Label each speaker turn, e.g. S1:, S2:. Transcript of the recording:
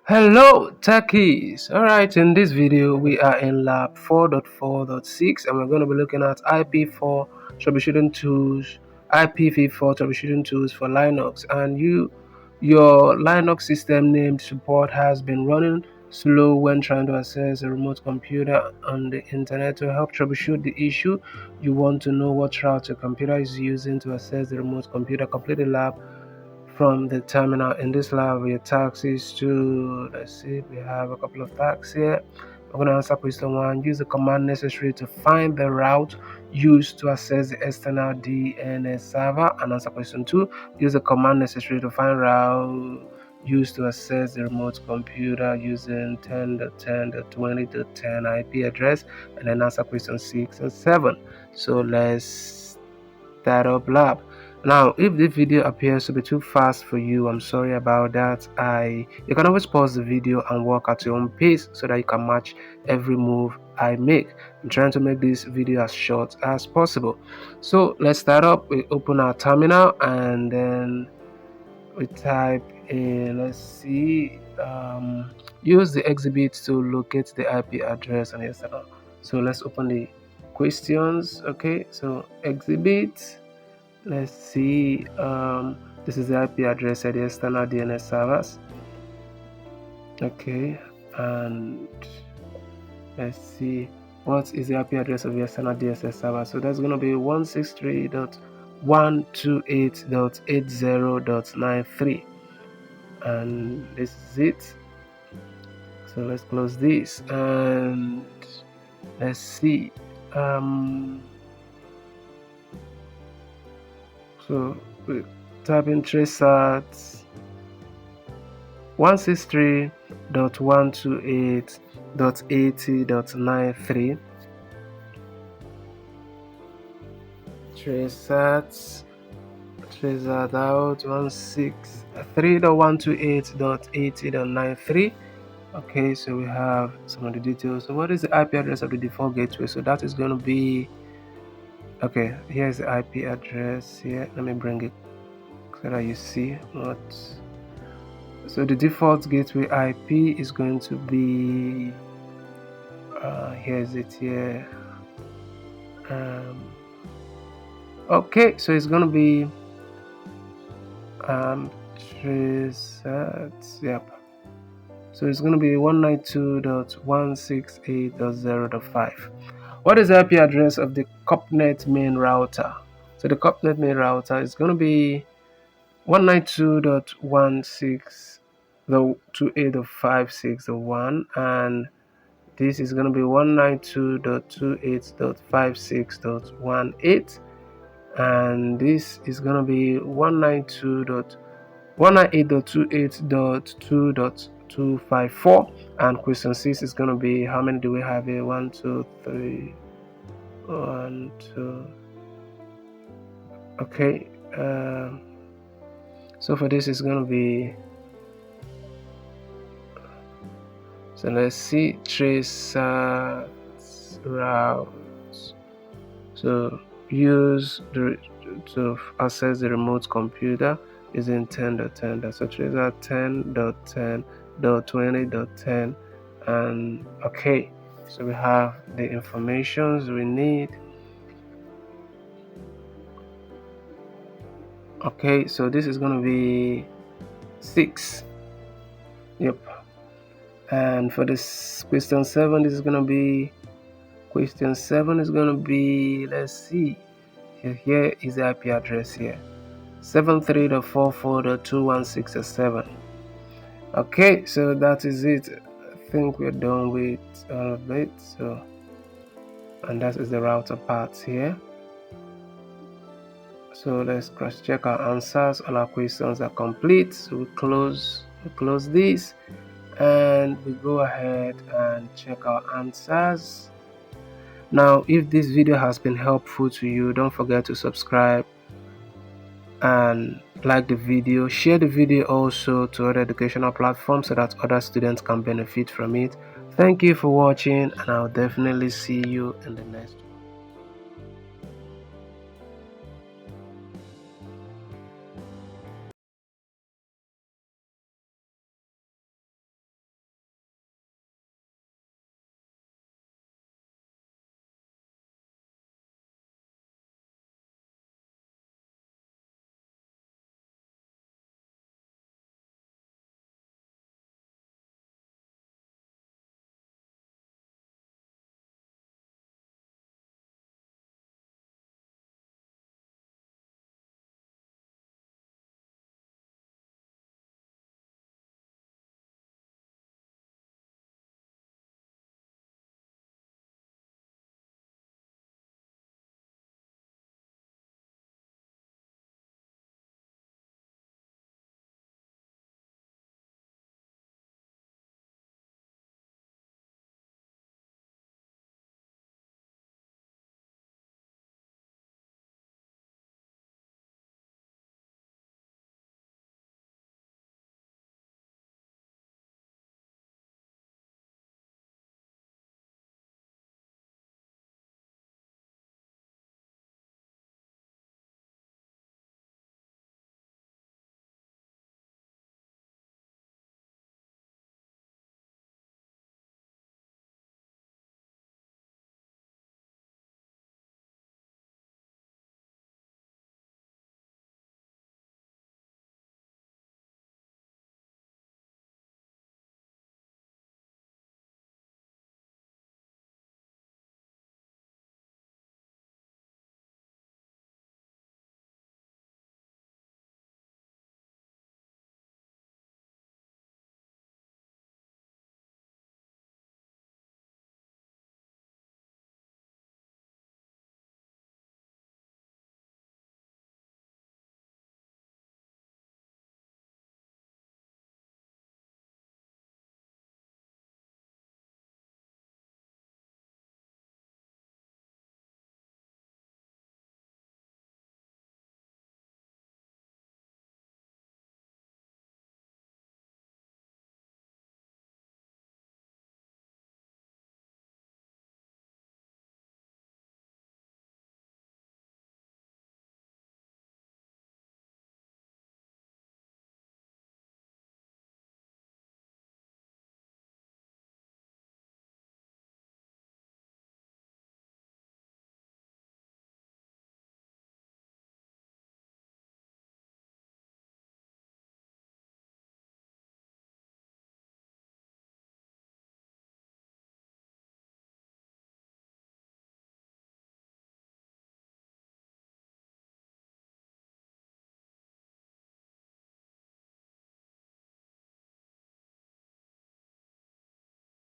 S1: Hello techies. Alright, in this video we are in lab 4.4.6 and we're going to be looking at IP4 troubleshooting tools, IPV4 troubleshooting tools for Linux. And your Linux system named support has been running slow when trying to access a remote computer on the internet. To help troubleshoot the issue, you want to know what route your computer is using to access the remote computer. Complete the lab from the terminal. In this lab, your task is to, let's see, we have a couple of tasks here. I'm going to answer question 1. Use the command necessary to find the route used to access the external DNS server. And answer question 2. Use the command necessary to find route used to access the remote computer using 10.10.20.10 IP address. And then answer question 6 and 7. So let's start up lab. Now, if the video appears to be too fast for you, I'm sorry about that. You can always pause the video and walk at your own pace so that you can match every move I make. I'm trying to make this video as short as possible. So let's start up. We open our terminal and then we type in, let's see, use the exhibit to locate the IP address and etc. So let's open the questions. Okay, so exhibit. Let's see, this is the IP address at the external DNS servers. Okay, and let's see what is the IP address of the external DNS server. So that's going to be 163.128.80.93, and this is it. So let's close this and let's see. So we type in Testout 163.128.80.93. Testout out 163.128.80.93. Okay, so we have some of the details. So what is the IP address of the default gateway? So that is going to be, okay, here's the IP address here. Let me bring it so that you see what. So the default gateway IP is going to be, here's it here. Okay, so it's going to be Testout, yep. So it's going to be 192.168.0.5. What is the IP address of the COPNET main router? So the COPNET main router is going to be 192.168.56.1, and this is going to be 192.28.56.18, and this is going to be 198.28.2.254, and question 6 is going to be, how many do we have here? 1 2 3 1 2. Okay, so for this is going to be, so let's see, Testout routes. So use to access the remote computer using 10.10. So Testout 10.10.20.10, and okay, so we have the informations we need. Okay, so this is going to be 6. Yep. And for this question 7, this is going to be, question 7 is going to be, let's see, here is the IP address here, 73.44.216.7. Okay, so that is it. I think we're done with all of it. So, and that is the router part here. So let's cross check our answers. All our questions are complete. So we close this and we go ahead and check our answers. Now, if this video has been helpful to you, don't forget to subscribe and like the video. Share the video also to other educational platforms so that other students can benefit from it. Thank you for watching, and I'll definitely see you in the next one.